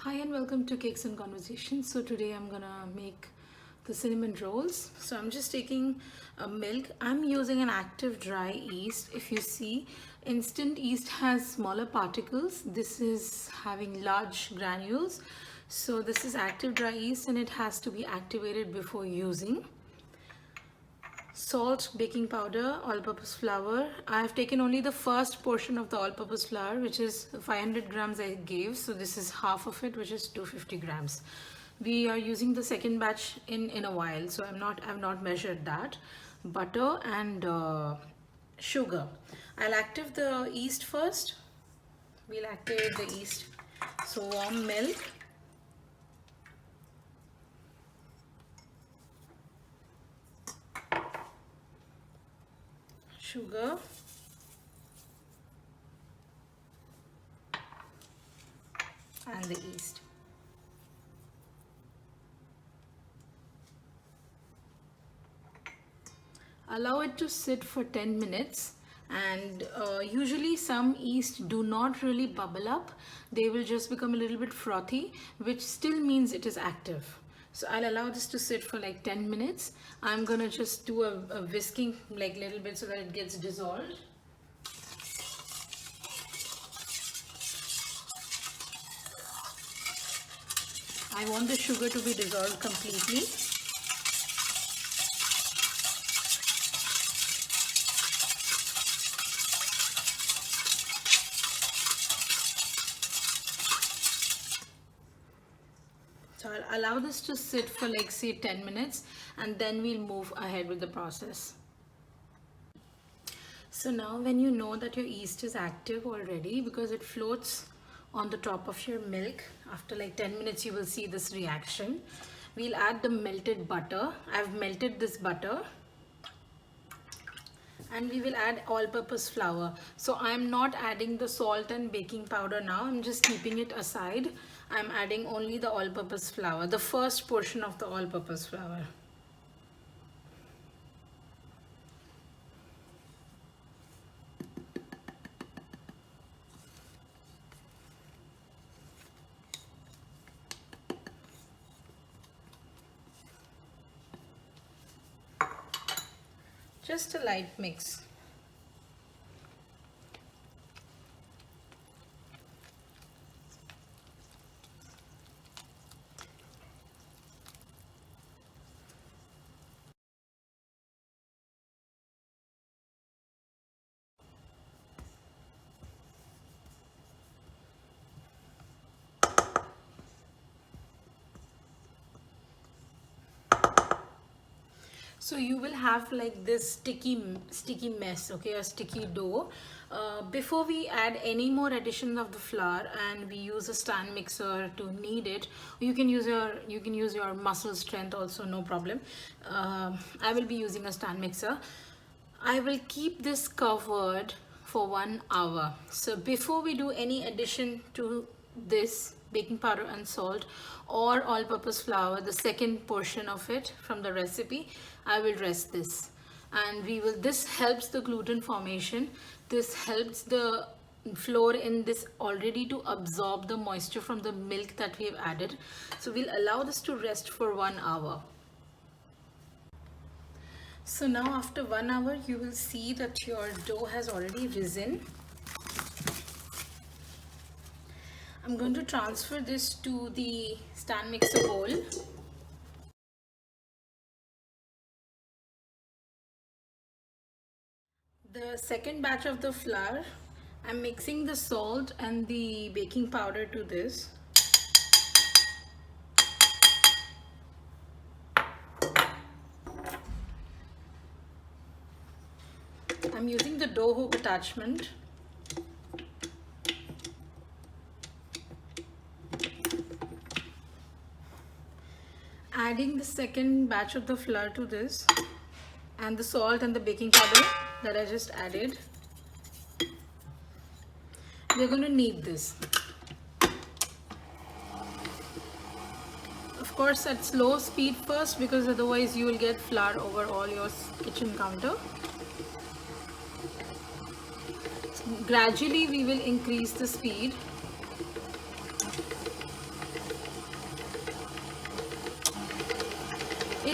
Hi and welcome to Cakes and Conversations. So today I'm gonna make the cinnamon rolls. So I'm just taking milk. I'm using an active dry yeast. If you see, instant yeast has smaller particles. This is having large granules. So this is active dry yeast and it has to be activated before using. Salt, baking powder, all-purpose flour. I have taken only the first portion of the all-purpose flour, which is 500 grams I gave. So this is half of it, which is 250 grams. We are using the second batch in a while, so I've not measured that. Butter and sugar. I'll activate the yeast first. We'll activate the yeast. So warm milk. Sugar. And the yeast. Allow it to sit for 10 minutes and usually some yeast do not really bubble up. They will just become a little bit frothy, which still means it is active. So I'll allow this to sit for like 10 minutes. I'm gonna just do a whisking like little bit so that it gets dissolved. I want the sugar to be dissolved completely. So I'll allow this to sit for like say 10 minutes and then we'll move ahead with the process. So now when you know that your yeast is active already because it floats on the top of your milk, after like 10 minutes you will see this reaction. We'll add the melted butter. I've melted this butter. And we will add all-purpose flour. So I'm not adding the salt and baking powder now. I'm just keeping it aside. I'm adding only the all-purpose flour, the first portion of the all-purpose flour. Just a light mix. So you will have like this sticky mess, okay, a sticky dough. Before we add any more addition of the flour and we use a stand mixer to knead it, you can use your muscle strength also, no problem. I will be using a stand mixer. I will keep this covered for 1 hour. So before we do any addition to this baking powder and salt or all-purpose flour, the second portion of it from the recipe, I will rest this. And this helps the gluten formation. This helps the flour in this already to absorb the moisture from the milk that we have added. So we'll allow this to rest for 1 hour. So now after 1 hour, you will see that your dough has already risen. I'm going to transfer this to the stand mixer bowl. The second batch of the flour, I'm mixing the salt and the baking powder to this. I'm using the dough hook attachment. Adding the second batch of the flour to this and the salt and the baking powder that I just added. We're going to knead this. Of course at slow speed first because otherwise you will get flour over all your kitchen counter. Gradually we will increase the speed.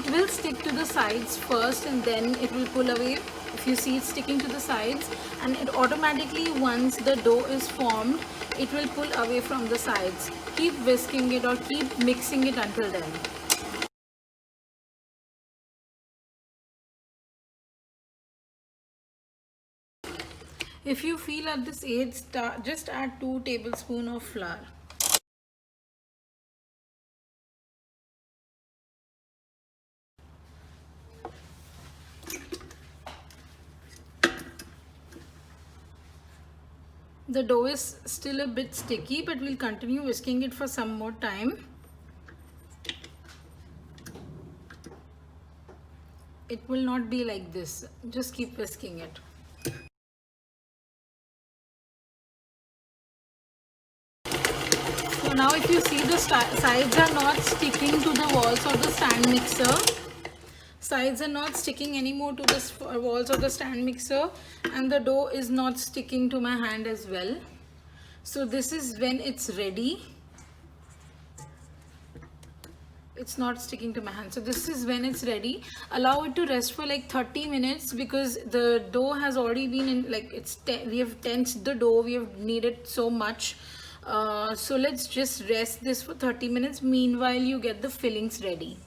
it will stick to the sides first and then it will pull away. If you see it sticking to the sides, and it automatically, once the dough is formed, it will pull away from the sides. Keep whisking it or keep mixing it until then. If you feel at this age, just add 2 tablespoons of flour. The dough is still a bit sticky, but we'll continue whisking it for some more time. It will not be like this. Just keep whisking it. So now if you see, the sides are not sticking to the walls of the stand mixer. Sides are not sticking anymore to the walls of the stand mixer, and the dough is not sticking to my hand as well. So this is when it's ready. It's not sticking to my hand. So this is when it's ready. Allow it to rest for like 30 minutes because the dough has already been in, like, we have tensed the dough, we have kneaded so much. So let's just rest this for 30 minutes. Meanwhile, you get the fillings ready.